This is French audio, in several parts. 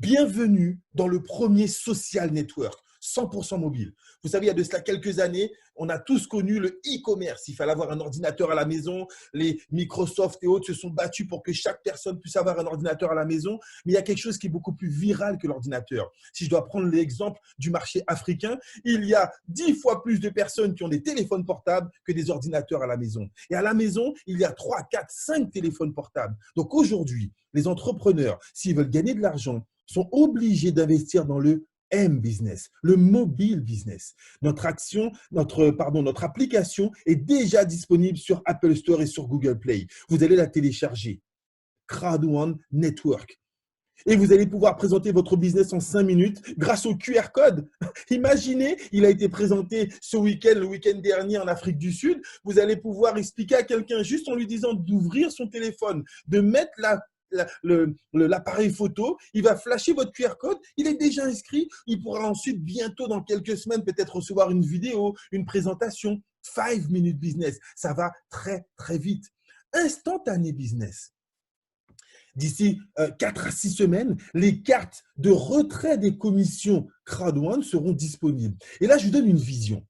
Bienvenue dans le premier social network, 100% mobile. Vous savez, il y a de cela quelques années, on a tous connu le e-commerce. Il fallait avoir un ordinateur à la maison. Les Microsoft et autres se sont battus pour que chaque personne puisse avoir un ordinateur à la maison. Mais il y a quelque chose qui est beaucoup plus viral que l'ordinateur. Si je dois prendre l'exemple du marché africain, il y a 10 fois plus de personnes qui ont des téléphones portables que des ordinateurs à la maison. Et à la maison, il y a 3, 4, 5 téléphones portables. Donc aujourd'hui, les entrepreneurs, s'ils veulent gagner de l'argent, sont obligés d'investir dans le M-Business, le mobile business. Notre application est déjà disponible sur Apple Store et sur Google Play. Vous allez la télécharger. Crowd1 Network. Et vous allez pouvoir présenter votre business en 5 minutes grâce au QR code. Imaginez, il a été présenté ce week-end, le week-end dernier en Afrique du Sud. Vous allez pouvoir expliquer à quelqu'un juste en lui disant d'ouvrir son téléphone, de mettre l'appareil photo, il va flasher votre QR code, il est déjà inscrit, il pourra ensuite bientôt dans quelques semaines peut-être recevoir une vidéo, une présentation. 5 minutes business, ça va très très vite. Instantané business. D'ici 4 à 6 semaines, les cartes de retrait des commissions Crowd1 seront disponibles. Et là, je vous donne une vision.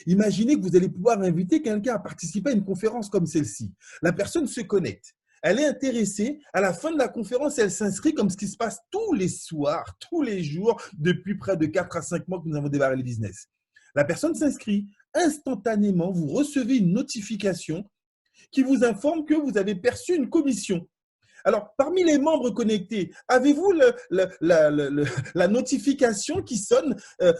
Imaginez que vous allez pouvoir inviter quelqu'un à participer à une conférence comme celle-ci. La personne se connecte. Elle est intéressée. À la fin de la conférence, elle s'inscrit comme ce qui se passe tous les soirs, tous les jours, depuis près de 4 à 5 mois que nous avons démarré le business. La personne s'inscrit. Instantanément, vous recevez une notification qui vous informe que vous avez perçu une commission. Alors, parmi les membres connectés, avez-vous la notification qui sonne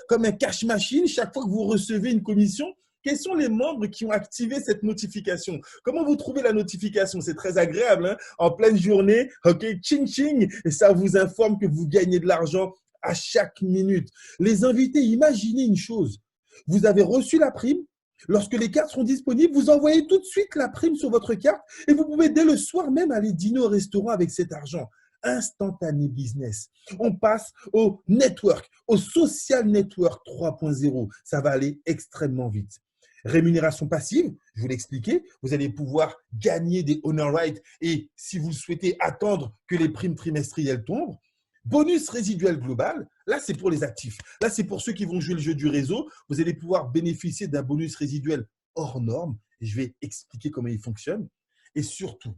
comme un cash machine chaque fois que vous recevez une commission? Quels sont les membres qui ont activé cette notification? Comment vous trouvez la notification? C'est très agréable, hein? En pleine journée, ok, ching ching, et ça vous informe que vous gagnez de l'argent à chaque minute. Les invités, imaginez une chose. Vous avez reçu la prime. Lorsque les cartes seront disponibles, vous envoyez tout de suite la prime sur votre carte et vous pouvez dès le soir même aller dîner au restaurant avec cet argent. Instantané business. On passe au network, au social network 3.0. Ça va aller extrêmement vite. Rémunération passive, je vous l'ai expliqué, vous allez pouvoir gagner des honor rights et si vous souhaitez attendre que les primes trimestrielles tombent. Bonus résiduel global, là c'est pour les actifs. Là c'est pour ceux qui vont jouer le jeu du réseau. Vous allez pouvoir bénéficier d'un bonus résiduel hors norme et je vais expliquer comment il fonctionne. Et surtout,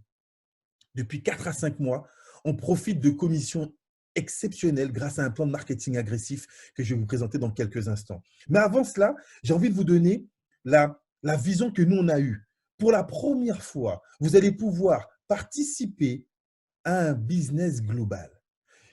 depuis 4 à 5 mois, on profite de commissions exceptionnelles grâce à un plan de marketing agressif que je vais vous présenter dans quelques instants. Mais avant cela, j'ai envie de vous donner la vision que nous, on a eue. Pour la première fois, vous allez pouvoir participer à un business global.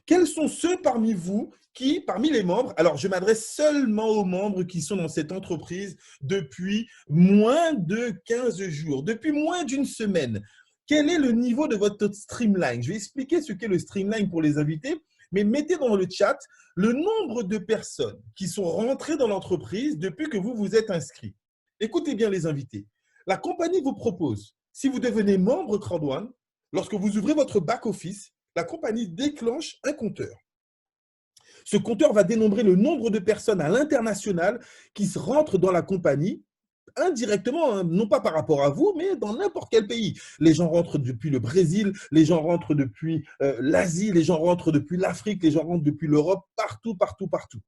Quels sont ceux parmi vous qui, parmi les membres, alors je m'adresse seulement aux membres qui sont dans cette entreprise depuis moins de 15 jours, depuis moins d'une semaine. Quel est le niveau de votre streamline? Je vais expliquer ce qu'est le streamline pour les invités, mais mettez dans le chat le nombre de personnes qui sont rentrées dans l'entreprise depuis que vous vous êtes inscrits. Écoutez bien les invités. La compagnie vous propose, si vous devenez membre Crowd1, lorsque vous ouvrez votre back-office, la compagnie déclenche un compteur. Ce compteur va dénombrer le nombre de personnes à l'international qui se rentrent dans la compagnie indirectement, hein, non pas par rapport à vous, mais dans n'importe quel pays. Les gens rentrent depuis le Brésil, les gens rentrent depuis l'Asie, les gens rentrent depuis l'Afrique, les gens rentrent depuis l'Europe, partout, partout, partout.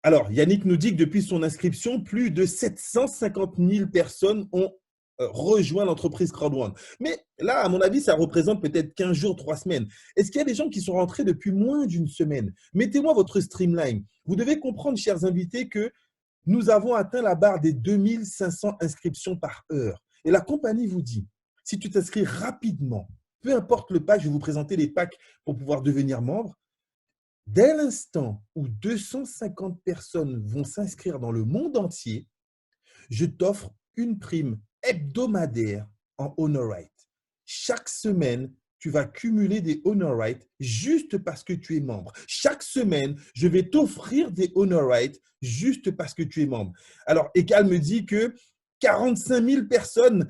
Alors, Yannick nous dit que depuis son inscription, plus de 750 000 personnes ont rejoint l'entreprise Crowd1. Mais là, à mon avis, ça représente peut-être 15 jours, 3 semaines. Est-ce qu'il y a des gens qui sont rentrés depuis moins d'une semaine? Mettez-moi votre streamline. Vous devez comprendre, chers invités, que nous avons atteint la barre des 2500 inscriptions par heure. Et la compagnie vous dit, si tu t'inscris rapidement, peu importe le pack, je vais vous présenter les packs pour pouvoir devenir membre. Dès l'instant où 250 personnes vont s'inscrire dans le monde entier, je t'offre une prime hebdomadaire en honor right. Chaque semaine, tu vas cumuler des honor rights juste parce que tu es membre. Chaque semaine, je vais t'offrir des honor rights juste parce que tu es membre. Alors, Ekal me dit que 45 000 personnes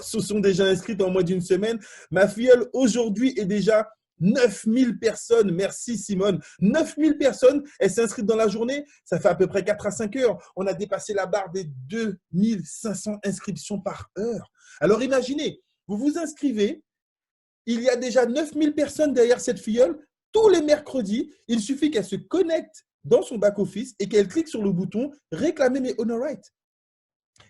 se sont déjà inscrites en moins d'une semaine. Ma filleule, aujourd'hui, est déjà 9 000 personnes. Merci, Simone. 9 000 personnes, elles s'inscrivent dans la journée. Ça fait à peu près 4 à 5 heures. On a dépassé la barre des 2 500 inscriptions par heure. Alors, imaginez, vous vous inscrivez. Il y a déjà 9 000 personnes derrière cette filleule. tous les mercredis, il suffit qu'elle se connecte dans son back-office et qu'elle clique sur le bouton « Réclamer mes honor rights ».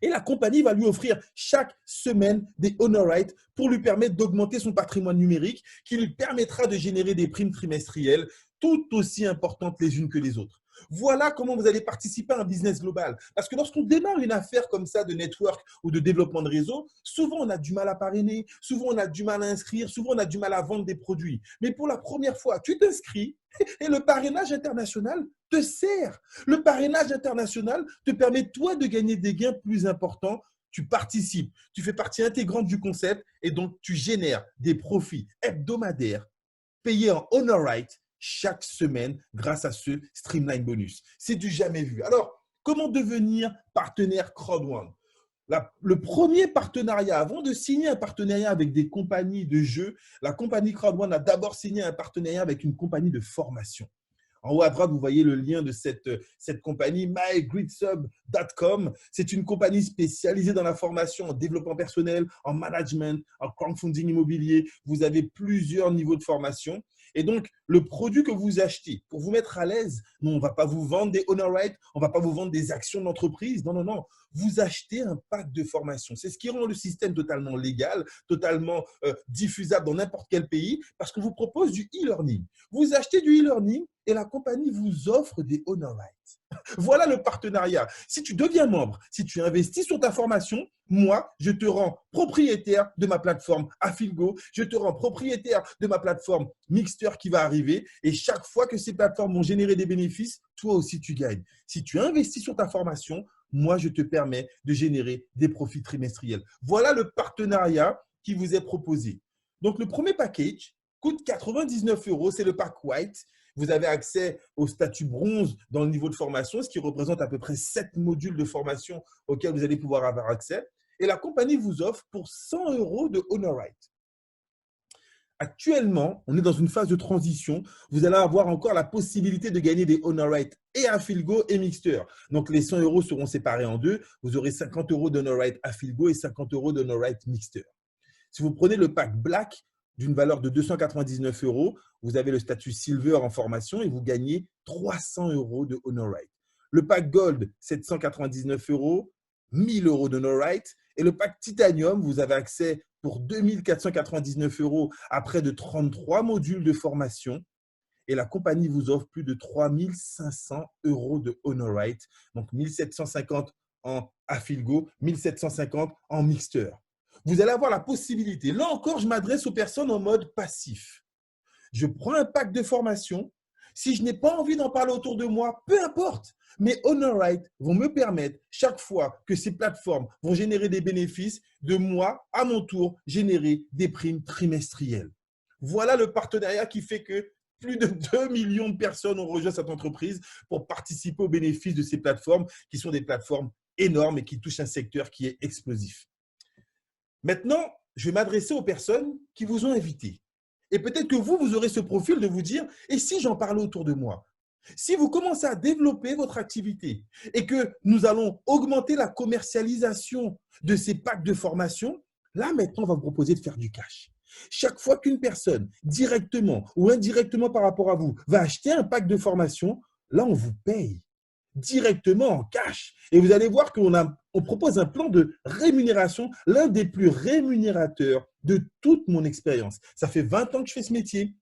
Et la compagnie va lui offrir chaque semaine des honor rights pour lui permettre d'augmenter son patrimoine numérique qui lui permettra de générer des primes trimestrielles tout aussi importantes les unes que les autres. Voilà comment vous allez participer à un business global. Parce que lorsqu'on démarre une affaire comme ça de network ou de développement de réseau, souvent on a du mal à parrainer, souvent on a du mal à inscrire, souvent on a du mal à vendre des produits. Mais pour la première fois, tu t'inscris et le parrainage international te sert. Le parrainage international te permet, toi, de gagner des gains plus importants. Tu participes, tu fais partie intégrante du concept et donc tu génères des profits hebdomadaires payés en honor right chaque semaine grâce à ce Streamline Bonus. C'est du jamais vu. Alors, comment devenir partenaire Crowd1? Le premier partenariat, avant de signer un partenariat avec des compagnies de jeux, la compagnie Crowd1 a d'abord signé un partenariat avec une compagnie de formation. En haut à droite, vous voyez le lien de cette compagnie, mygridsub.com. C'est une compagnie spécialisée dans la formation en développement personnel, en management, en crowdfunding immobilier. Vous avez plusieurs niveaux de formation. Et donc, le produit que vous achetez, pour vous mettre à l'aise, on ne va pas vous vendre des honor rights, on ne va pas vous vendre des actions d'entreprise. Non, non, non. Vous achetez un pack de formation. C'est ce qui rend le système totalement légal, totalement diffusable dans n'importe quel pays, parce qu'on vous propose du e-learning. Vous achetez du e-learning et la compagnie vous offre des honor rights. Voilà le partenariat. Si tu deviens membre, si tu investis sur ta formation, moi, je te rends propriétaire de ma plateforme Affilgo, je te rends propriétaire de ma plateforme Mixter qui va arriver et chaque fois que ces plateformes vont générer des bénéfices, toi aussi tu gagnes. Si tu investis sur ta formation, moi, je te permets de générer des profits trimestriels. Voilà le partenariat qui vous est proposé. Donc, le premier package coûte 99 €, c'est le pack White. Vous avez accès au statut bronze dans le niveau de formation, ce qui représente à peu près 7 modules de formation auxquels vous allez pouvoir avoir accès. Et la compagnie vous offre pour 100 € de honor right. Actuellement, on est dans une phase de transition. Vous allez avoir encore la possibilité de gagner des honor rights et Affilgo et Mixter. Donc, les 100 € seront séparés en deux. Vous aurez 50 € d'honor right Affilgo et 50 € d'honor right Mixter. Si vous prenez le pack Black d'une valeur de 299 €, vous avez le statut Silver en formation et vous gagnez 300 € de honor right. Le pack Gold, 799 €, 1000 € d'honor right. Et le pack Titanium, vous avez accès pour 2499 € à près de 33 modules de formation. Et la compagnie vous offre plus de 3500 € de honor right. Donc, 1750 en Affilgo, 1750 en Mixter. Vous allez avoir la possibilité. Là encore, je m'adresse aux personnes en mode passif. Je prends un pack de formation. Si je n'ai pas envie d'en parler autour de moi, peu importe. Mes honor rights vont me permettre, chaque fois que ces plateformes vont générer des bénéfices, de moi, à mon tour, générer des primes trimestrielles. Voilà le partenariat qui fait que plus de 2 millions de personnes ont rejoint cette entreprise pour participer aux bénéfices de ces plateformes qui sont des plateformes énormes et qui touchent un secteur qui est explosif. Maintenant, je vais m'adresser aux personnes qui vous ont invité. Et peut-être que vous aurez ce profil de vous dire « et si j'en parlais autour de moi ?» Si vous commencez à développer votre activité et que nous allons augmenter la commercialisation de ces packs de formation, là maintenant, on va vous proposer de faire du cash. Chaque fois qu'une personne, directement ou indirectement par rapport à vous, va acheter un pack de formation, là, on vous paye directement en cash. Et vous allez voir qu'on propose un plan de rémunération, l'un des plus rémunérateurs de toute mon expérience. Ça fait 20 ans que je fais ce métier.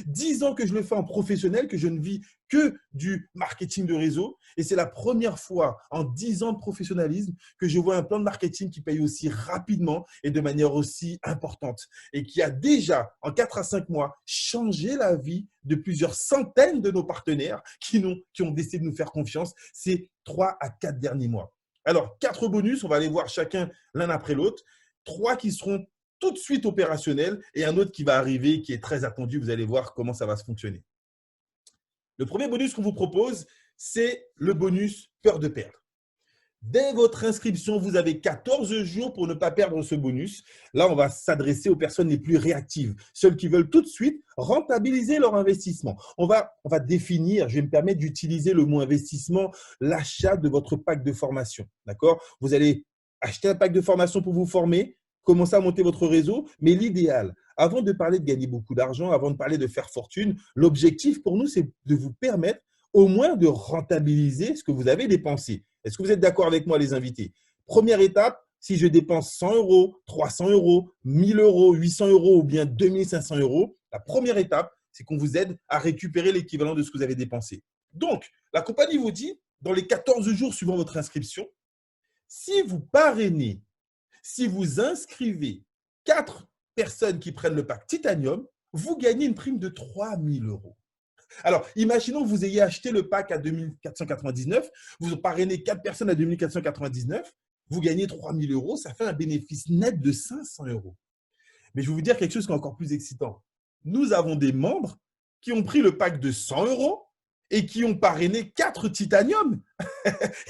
10 ans que je le fais en professionnel, que je ne vis que du marketing de réseau. Et c'est la première fois en 10 ans de professionnalisme que je vois un plan de marketing qui paye aussi rapidement et de manière aussi importante. Et qui a déjà, en 4 à 5 mois, changé la vie de plusieurs centaines de nos partenaires qui ont décidé de nous faire confiance ces 3 à 4 derniers mois. Alors, 4 bonus, on va aller voir chacun l'un après l'autre. 3 qui seront tout de suite opérationnel et un autre qui va arriver qui est très attendu. Vous allez voir comment ça va se fonctionner. Le premier bonus qu'on vous propose, c'est le bonus peur de perdre. Dès votre inscription, vous avez 14 jours pour ne pas perdre ce bonus. Là, on va s'adresser aux personnes les plus réactives, celles qui veulent tout de suite rentabiliser leur investissement. On va définir, je vais me permettre d'utiliser le mot investissement, l'achat de votre pack de formation. D'accord ? Vous allez acheter un pack de formation pour vous former. commencez à monter votre réseau. Mais l'idéal, avant de parler de gagner beaucoup d'argent, avant de parler de faire fortune, l'objectif pour nous, c'est de vous permettre au moins de rentabiliser ce que vous avez dépensé. Est-ce que vous êtes d'accord avec moi, les invités? Première étape, si je dépense 100 euros, 300 euros, 1000 euros, 800 euros ou bien 2500 euros, la première étape, c'est qu'on vous aide à récupérer l'équivalent de ce que vous avez dépensé. Donc, la compagnie vous dit, dans les 14 jours suivant votre inscription, si vous parrainez, si vous inscrivez 4 personnes qui prennent le pack Titanium, vous gagnez une prime de 3000 euros. Alors, imaginons que vous ayez acheté le pack à 2499, vous parrainez 4 personnes à 2499, vous gagnez 3000 euros, ça fait un bénéfice net de 500 euros. Mais je vais vous dire quelque chose qui est encore plus excitant. Nous avons des membres qui ont pris le pack de 100 euros et qui ont parrainé 4 titanium.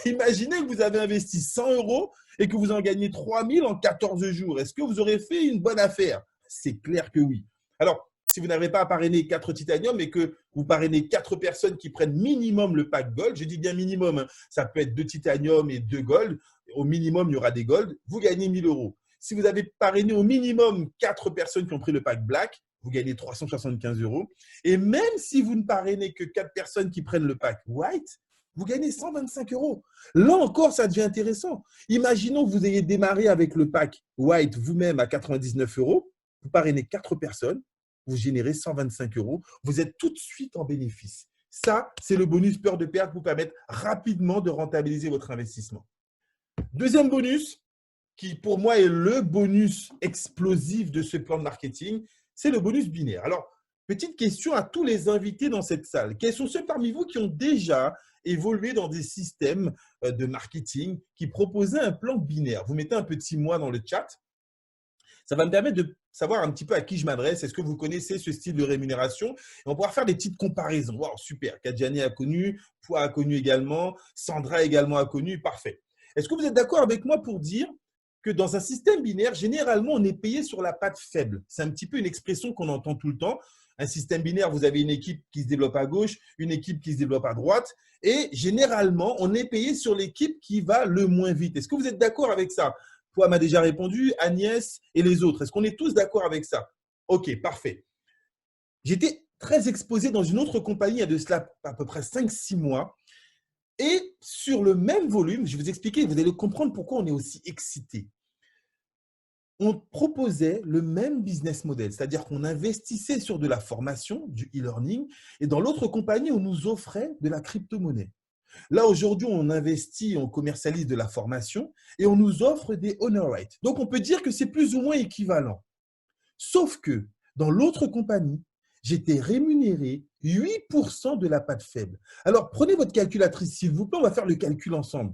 Imaginez que vous avez investi 100 euros et que vous en gagnez 3000 en 14 jours. Est-ce que vous aurez fait une bonne affaire? C'est clair que oui. Alors, si vous n'avez pas à parrainer 4 titanium et que vous parrainez 4 personnes qui prennent minimum le pack gold, je dis bien minimum, hein, ça peut être 2 titanium et 2 gold, au minimum, il y aura des gold, vous gagnez 1000 euros. Si vous avez parrainé au minimum 4 personnes qui ont pris le pack black, vous gagnez 375 euros. Et même si vous ne parrainez que 4 personnes qui prennent le pack white, vous gagnez 125 euros. Là encore, ça devient intéressant. Imaginons que vous ayez démarré avec le pack white vous-même à 99 euros, vous parrainez 4 personnes, vous générez 125 euros, vous êtes tout de suite en bénéfice. Ça, c'est le bonus peur de perte qui vous permet rapidement de rentabiliser votre investissement. Deuxième bonus, qui pour moi est le bonus explosif de ce plan de marketing, c'est le bonus binaire. Alors, petite question à tous les invités dans cette salle. Quels sont ceux parmi vous qui ont déjà évolué dans des systèmes de marketing qui proposaient un plan binaire? Vous mettez un petit moi dans le chat. Ça va me permettre de savoir un petit peu à qui je m'adresse. Est-ce que vous connaissez ce style de rémunération? Et on pourra faire des petites comparaisons. Wow, super. Kadjani a connu, Poua a connu également, Sandra également a connu. Parfait. Est-ce que vous êtes d'accord avec moi pour dire que dans un système binaire, généralement, on est payé sur la patte faible? C'est un petit peu une expression qu'on entend tout le temps. Un système binaire, vous avez une équipe qui se développe à gauche, une équipe qui se développe à droite. Et généralement, on est payé sur l'équipe qui va le moins vite. Est-ce que vous êtes d'accord avec ça? Poua m'a déjà répondu, Agnès et les autres. Est-ce qu'on est tous d'accord avec ça? Ok, parfait. J'étais très exposé dans une autre compagnie il y a de cela à peu près 5-6 mois. Et sur le même volume, je vais vous expliquer, vous allez comprendre pourquoi on est aussi excité. On proposait le même business model, c'est-à-dire qu'on investissait sur de la formation, du e-learning, et dans l'autre compagnie, on nous offrait de la crypto-monnaie. Là, aujourd'hui, on investit, on commercialise de la formation et on nous offre des honor rights. Donc, on peut dire que c'est plus ou moins équivalent. Sauf que dans l'autre compagnie, j'étais rémunéré 8% de la patte faible. Alors, prenez votre calculatrice, s'il vous plaît, on va faire le calcul ensemble.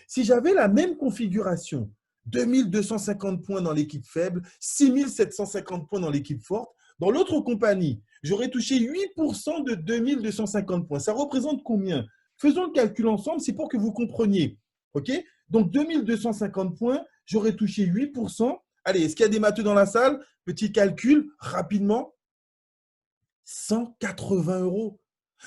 Si j'avais la même configuration, 2250 points dans l'équipe faible, 6750 points dans l'équipe forte, dans l'autre compagnie, j'aurais touché 8% de 2250 points. Ça représente combien? Faisons le calcul ensemble, c'est pour que vous compreniez. OK? Donc, 2250 points, j'aurais touché 8%. Allez, est-ce qu'il y a des matheux dans la salle? Petit calcul, rapidement. 180 euros.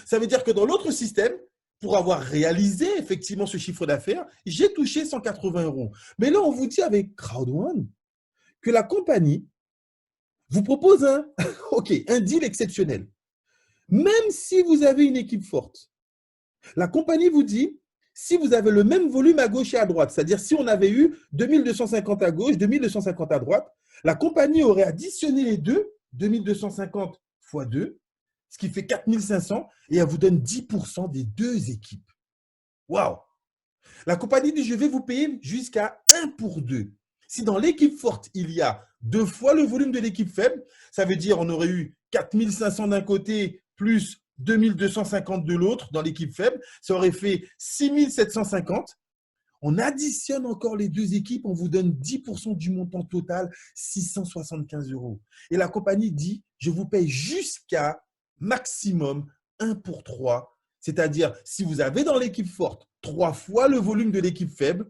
Ça veut dire que dans l'autre système, pour avoir réalisé effectivement ce chiffre d'affaires, j'ai touché 180 euros. Mais là, on vous dit avec Crowd1 que la compagnie vous propose un deal exceptionnel. Même si vous avez une équipe forte, la compagnie vous dit, si vous avez le même volume à gauche et à droite, c'est-à-dire si on avait eu 2250 à gauche, 2250 à droite, la compagnie aurait additionné les deux, 2250 fois 2, ce qui fait 4500, et elle vous donne 10% des deux équipes. Waouh! La compagnie dit, je vais vous payer jusqu'à 1 pour 2. Si dans l'équipe forte, il y a 2 fois le volume de l'équipe faible, ça veut dire qu'on aurait eu 4500 d'un côté plus 2250 de l'autre dans l'équipe faible, ça aurait fait 6750. On additionne encore les deux équipes, on vous donne 10% du montant total, 675 euros. Et la compagnie dit, je vous paye jusqu'à maximum 1 pour 3. C'est-à-dire, si vous avez dans l'équipe forte 3 fois le volume de l'équipe faible,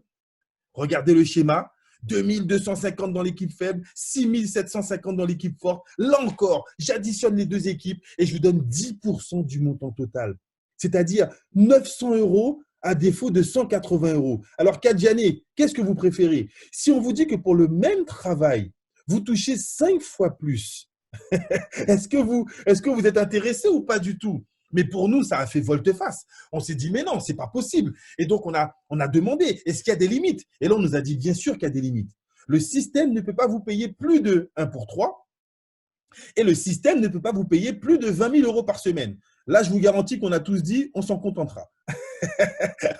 regardez le schéma, 2250 dans l'équipe faible, 6750 dans l'équipe forte. Là encore, j'additionne les deux équipes et je vous donne 10% du montant total. C'est-à-dire 900 euros à défaut de 180 euros. Alors, Kadjane, qu'est-ce que vous préférez? Si on vous dit que pour le même travail, vous touchez 5 fois plus, est-ce que vous êtes intéressé ou pas du tout? Mais pour nous, ça a fait volte-face. On s'est dit, mais non, c'est pas possible. Et donc, on a demandé, est-ce qu'il y a des limites? Et là, on nous a dit, bien sûr qu'il y a des limites. Le système ne peut pas vous payer plus de 1 pour 3 et le système ne peut pas vous payer plus de 20 000 euros par semaine. Là, je vous garantis qu'on a tous dit, on s'en contentera.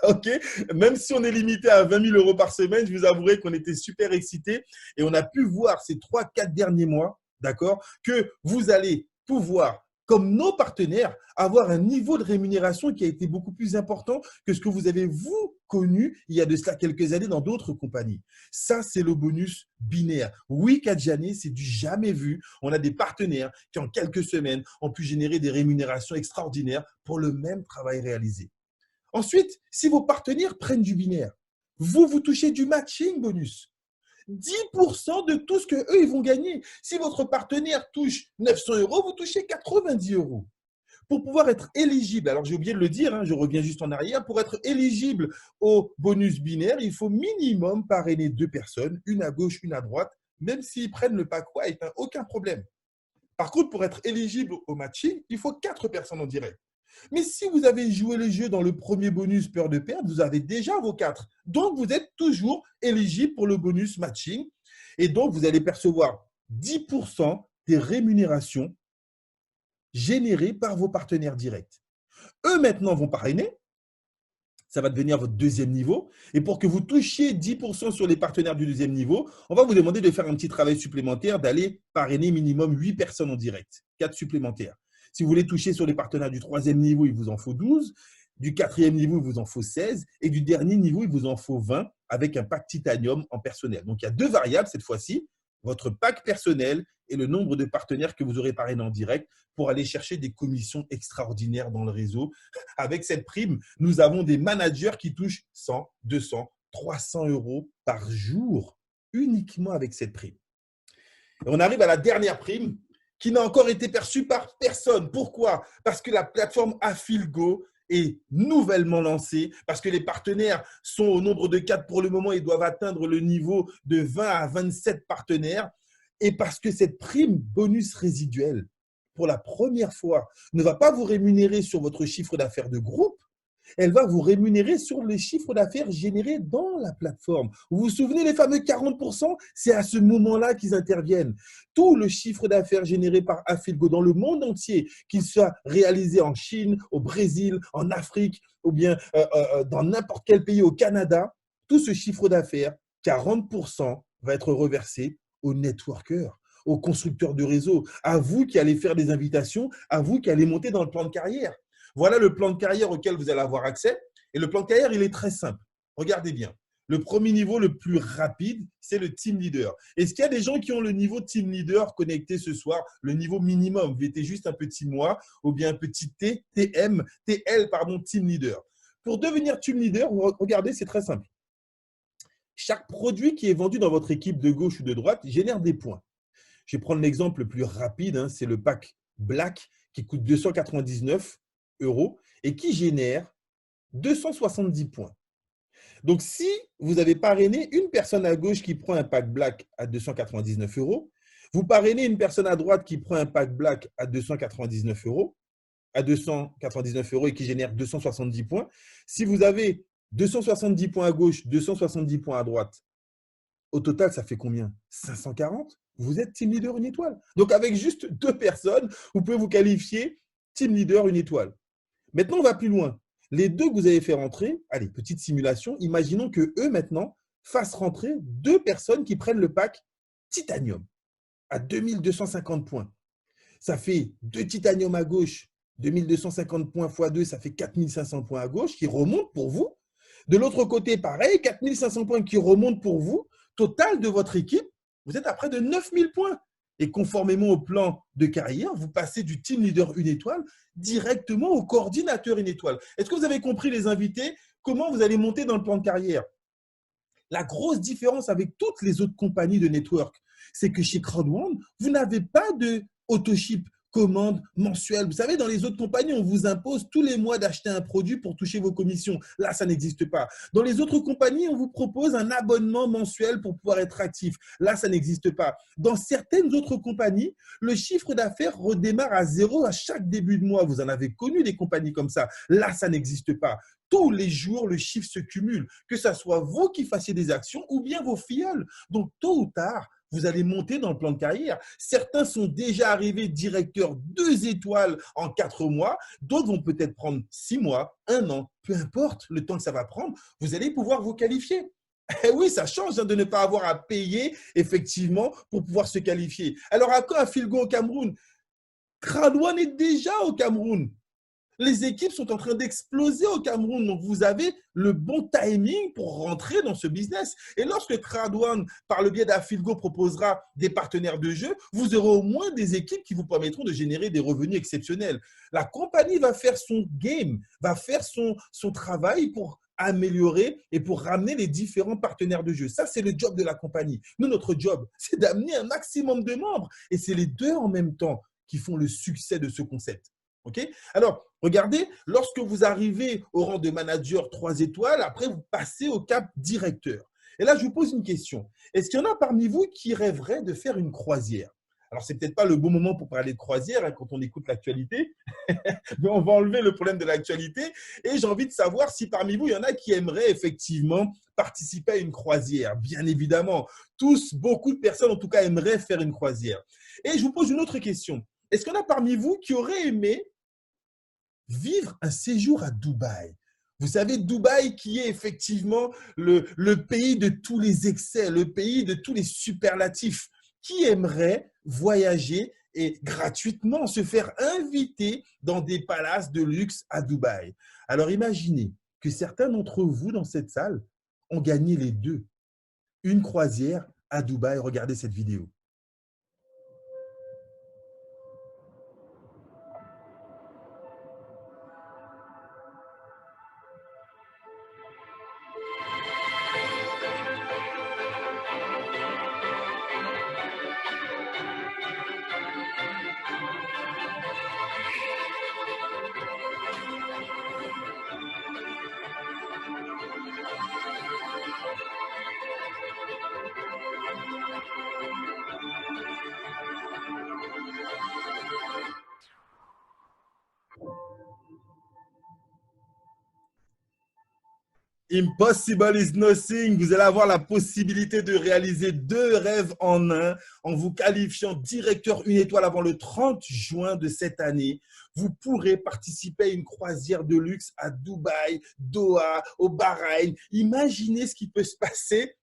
OK? Même si on est limité à 20 000 euros par semaine, je vous avouerai qu'on était super excités et on a pu voir ces 3-4 derniers mois, d'accord, que vous allez pouvoir, comme nos partenaires, avoir un niveau de rémunération qui a été beaucoup plus important que ce que vous avez, vous, connu il y a de cela quelques années dans d'autres compagnies. Ça, c'est le bonus binaire. Oui, Kadjane, c'est du jamais vu. On a des partenaires qui, en quelques semaines, ont pu générer des rémunérations extraordinaires pour le même travail réalisé. Ensuite, si vos partenaires prennent du binaire, vous touchez du matching bonus. 10% de tout ce qu'eux, ils vont gagner. Si votre partenaire touche 900 euros, vous touchez 90 euros. Pour pouvoir être éligible, alors j'ai oublié de le dire, je reviens juste en arrière, pour être éligible au bonus binaire, il faut minimum parrainer 2 personnes, une à gauche, une à droite, même s'ils prennent le pack white, aucun problème. Par contre, pour être éligible au matching, il faut 4 personnes en direct. Mais si vous avez joué le jeu dans le premier bonus peur de perdre, vous avez déjà vos 4. Donc, vous êtes toujours éligible pour le bonus matching. Et donc, vous allez percevoir 10% des rémunérations générées par vos partenaires directs. Eux, maintenant, vont parrainer. Ça va devenir votre deuxième niveau. Et pour que vous touchiez 10% sur les partenaires du deuxième niveau, on va vous demander de faire un petit travail supplémentaire, d'aller parrainer minimum 8 personnes en direct, 4 supplémentaires. Si vous voulez toucher sur les partenaires du troisième niveau, il vous en faut 12. Du quatrième niveau, il vous en faut 16. Et du dernier niveau, il vous en faut 20 avec un pack titanium en personnel. Donc, il y a 2 variables cette fois-ci, votre pack personnel et le nombre de partenaires que vous aurez parrainés en direct pour aller chercher des commissions extraordinaires dans le réseau. Avec cette prime, nous avons des managers qui touchent 100, 200, 300 euros par jour uniquement avec cette prime. Et on arrive à la dernière prime qui n'a encore été perçue par personne. Pourquoi? Parce que la plateforme Affilgo est nouvellement lancée, parce que les partenaires sont au nombre de 4 pour le moment et doivent atteindre le niveau de 20 à 27 partenaires, et parce que cette prime bonus résiduelle, pour la première fois, ne va pas vous rémunérer sur votre chiffre d'affaires de groupe, elle va vous rémunérer sur les chiffres d'affaires générés dans la plateforme. Vous vous souvenez, les fameux 40%? C'est à ce moment-là qu'ils interviennent. Tout le chiffre d'affaires généré par Affilgo dans le monde entier, qu'il soit réalisé en Chine, au Brésil, en Afrique, ou bien dans n'importe quel pays, au Canada, tout ce chiffre d'affaires, 40% va être reversé aux networkers, aux constructeurs de réseau, à vous qui allez faire des invitations, à vous qui allez monter dans le plan de carrière. Voilà le plan de carrière auquel vous allez avoir accès. Et le plan de carrière, il est très simple. Regardez bien. Le premier niveau le plus rapide, c'est le team leader. Est-ce qu'il y a des gens qui ont le niveau team leader connecté ce soir? Le niveau minimum, vous mettez juste un petit moi ou bien un petit T, TM, TL, pardon, team leader. Pour devenir team leader, regardez, c'est très simple. Chaque produit qui est vendu dans votre équipe de gauche ou de droite génère des points. Je vais prendre l'exemple le plus rapide, c'est le pack Black qui coûte 299 euros et qui génère 270 points. Donc, si vous avez parrainé une personne à gauche qui prend un pack Black à 299 euros, vous parrainez une personne à droite qui prend un pack Black à 299 euros, et qui génère 270 points. Si vous avez 270 points à gauche, 270 points à droite, au total, ça fait combien? 540? Vous êtes team leader une étoile. Donc, avec juste 2 personnes, vous pouvez vous qualifier team leader une étoile. Maintenant, on va plus loin. Les 2 que vous avez fait rentrer, allez, petite simulation, imaginons que eux, maintenant, fassent rentrer 2 personnes qui prennent le pack Titanium à 2250 points. Ça fait 2 Titanium à gauche, 2250 points x 2, ça fait 4500 points à gauche qui remontent pour vous. De l'autre côté, pareil, 4500 points qui remontent pour vous. Total de votre équipe, vous êtes à près de 9000 points. Et conformément au plan de carrière, vous passez du team leader une étoile directement au coordinateur une étoile. Est-ce que vous avez compris, les invités, comment vous allez monter dans le plan de carrière? La grosse différence avec toutes les autres compagnies de network, c'est que chez Crowd1, vous n'avez pas de autoship commande mensuelle. Vous savez, dans les autres compagnies, on vous impose tous les mois d'acheter un produit pour toucher vos commissions. Là, ça n'existe pas. Dans les autres compagnies, on vous propose un abonnement mensuel pour pouvoir être actif. Là, ça n'existe pas. Dans certaines autres compagnies, le chiffre d'affaires redémarre à zéro à chaque début de mois. Vous en avez connu des compagnies comme ça. Là, ça n'existe pas. Tous les jours, le chiffre se cumule, que ce soit vous qui fassiez des actions ou bien vos filleuls. Donc, tôt ou tard, vous allez monter dans le plan de carrière. Certains sont déjà arrivés directeurs 2 étoiles en 4 mois. D'autres vont peut-être prendre 6 mois, 1 an, peu importe le temps que ça va prendre, vous allez pouvoir vous qualifier. Et oui, ça change de ne pas avoir à payer effectivement pour pouvoir se qualifier. Alors, à quand à Filgo au Cameroun? Kradouane est déjà au Cameroun. Les équipes sont en train d'exploser au Cameroun. Donc, vous avez le bon timing pour rentrer dans ce business. Et lorsque Kradouane, par le biais d'Afilgo, proposera des partenaires de jeu, vous aurez au moins des équipes qui vous permettront de générer des revenus exceptionnels. La compagnie va faire son game, va faire son travail pour améliorer et pour ramener les différents partenaires de jeu. Ça, c'est le job de la compagnie. Nous, notre job, c'est d'amener un maximum de membres. Et c'est les deux en même temps qui font le succès de ce concept. OK? Alors, regardez, lorsque vous arrivez au rang de manager 3 étoiles, après, vous passez au cap directeur. Et là, je vous pose une question. Est-ce qu'il y en a parmi vous qui rêveraient de faire une croisière? Alors, ce n'est peut-être pas le bon moment pour parler de croisière quand on écoute l'actualité, mais on va enlever le problème de l'actualité. Et j'ai envie de savoir si parmi vous, il y en a qui aimeraient effectivement participer à une croisière. Bien évidemment, tous, beaucoup de personnes en tout cas aimeraient faire une croisière. Et je vous pose une autre question. Est-ce qu'il y en a parmi vous qui auraient aimé vivre un séjour à Dubaï? Vous savez, Dubaï qui est effectivement le pays de tous les excès, le pays de tous les superlatifs. Qui aimerait voyager et gratuitement se faire inviter dans des palaces de luxe à Dubaï? Alors imaginez que certains d'entre vous dans cette salle ont gagné les deux. Une croisière à Dubaï. Regardez cette vidéo. Impossible is nothing. Vous allez avoir la possibilité de réaliser 2 rêves en un en vous qualifiant directeur 1 étoile avant le 30 juin de cette année. Vous pourrez participer à une croisière de luxe à Dubaï, Doha, au Bahreïn. Imaginez ce qui peut se passer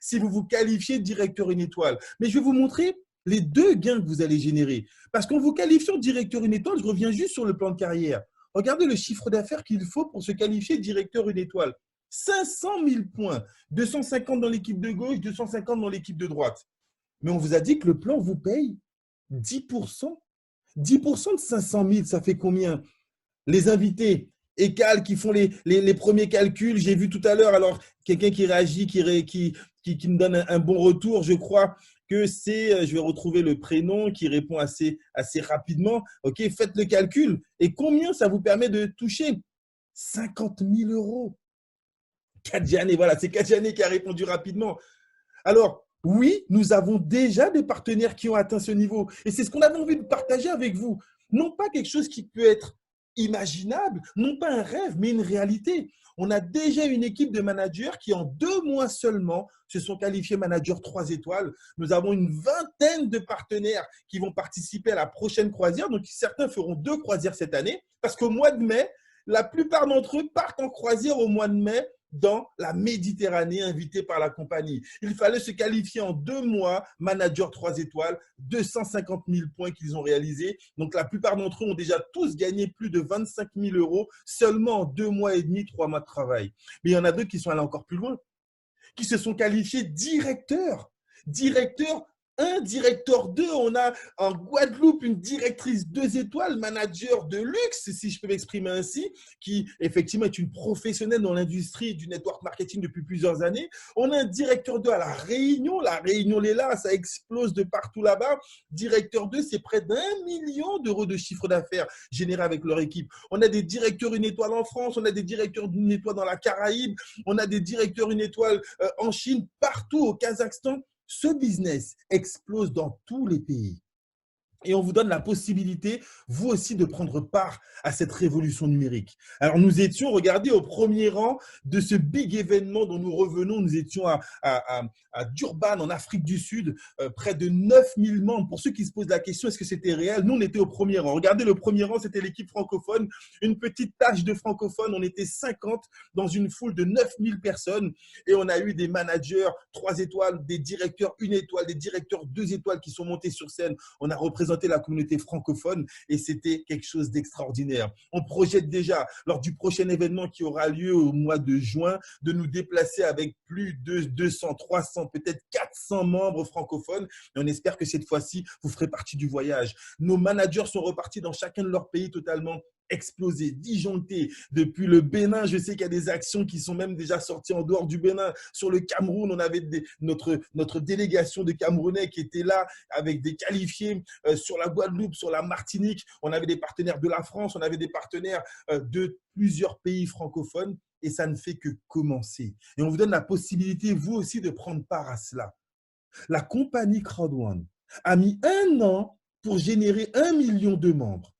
si vous vous qualifiez directeur 1 étoile. Mais je vais vous montrer les 2 gains que vous allez générer. Parce qu'en vous qualifiant directeur 1 étoile, je reviens juste sur le plan de carrière. Regardez le chiffre d'affaires qu'il faut pour se qualifier directeur 1 étoile. 500 000 points, 250 dans l'équipe de gauche, 250 dans l'équipe de droite. Mais on vous a dit que le plan vous paye 10%. 10% de 500 000, ça fait combien? Les invités, ECAL, qui font les premiers calculs, j'ai vu tout à l'heure, alors quelqu'un qui réagit, qui me donne un bon retour, je crois que c'est, je vais retrouver le prénom, qui répond assez rapidement. OK, faites le calcul. Et combien ça vous permet de toucher? 50 000 euros. Kadjane, voilà, c'est Kadjane qui a répondu rapidement. Alors, oui, nous avons déjà des partenaires qui ont atteint ce niveau. Et c'est ce qu'on avait envie de partager avec vous. Non pas quelque chose qui peut être imaginable, non pas un rêve, mais une réalité. On a déjà une équipe de managers qui, en 2 mois seulement, se sont qualifiés managers 3 étoiles. Nous avons une vingtaine de partenaires qui vont participer à la prochaine croisière. Donc, certains feront 2 croisières cette année parce qu'au mois de mai, la plupart d'entre eux partent en croisière au mois de mai dans la Méditerranée, invité par la compagnie. Il fallait se qualifier en 2 mois, manager 3 étoiles, 250 000 points qu'ils ont réalisés. Donc, la plupart d'entre eux ont déjà tous gagné plus de 25 000 euros seulement en 2 mois et demi, 3 mois de travail. Mais il y en a d'autres qui sont allés encore plus loin, qui se sont qualifiés directeurs un directeur 2, on a en Guadeloupe une directrice 2 étoiles, manager de luxe, si je peux m'exprimer ainsi, qui effectivement est une professionnelle dans l'industrie du network marketing depuis plusieurs années. On a un directeur 2 à La Réunion l'est là, ça explose de partout là-bas. Directeur 2, c'est près d'1 million d'euros de chiffre d'affaires généré avec leur équipe. On a des directeurs une étoile en France, on a des directeurs d'une étoile dans la Caraïbe, on a des directeurs une étoile en Chine, partout au Kazakhstan. Ce business explose dans tous les pays. Et on vous donne la possibilité, vous aussi, de prendre part à cette révolution numérique. Alors, nous étions, regardez, au premier rang de ce big événement dont nous revenons. Nous étions à Durban, en Afrique du Sud, près de 9000 membres. Pour ceux qui se posent la question, est-ce que c'était réel? Nous, on était au premier rang. Regardez, le premier rang, c'était l'équipe francophone. Une petite tâche de francophones. On était 50 dans une foule de 9000 personnes. Et on a eu des managers 3 étoiles, des directeurs 1 étoile, des directeurs 2 étoiles qui sont montés sur scène. On a représenté la communauté francophone et c'était quelque chose d'extraordinaire. On projette déjà, lors du prochain événement qui aura lieu au mois de juin, de nous déplacer avec plus de 200, 300, peut-être 400 membres francophones. Et on espère que cette fois-ci, vous ferez partie du voyage. Nos managers sont repartis dans chacun de leurs pays totalement explosé, disjoncté. Depuis le Bénin, je sais qu'il y a des actions qui sont même déjà sorties en dehors du Bénin. Sur le Cameroun, on avait notre délégation de Camerounais qui était là avec des qualifiés. Sur la Guadeloupe, sur la Martinique, on avait des partenaires de la France, on avait des partenaires de plusieurs pays francophones et ça ne fait que commencer. Et on vous donne la possibilité, vous aussi, de prendre part à cela. La compagnie Crowd1 a mis 1 an pour générer 1 million de membres.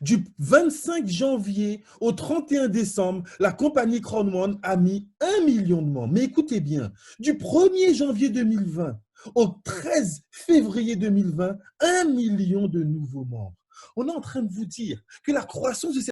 Du 25 janvier au 31 décembre, la compagnie Crowd1 a mis 1 million de membres. Mais écoutez bien, du 1er janvier 2020 au 13 février 2020, 1 million de nouveaux membres. On est en train de vous dire que la croissance de cette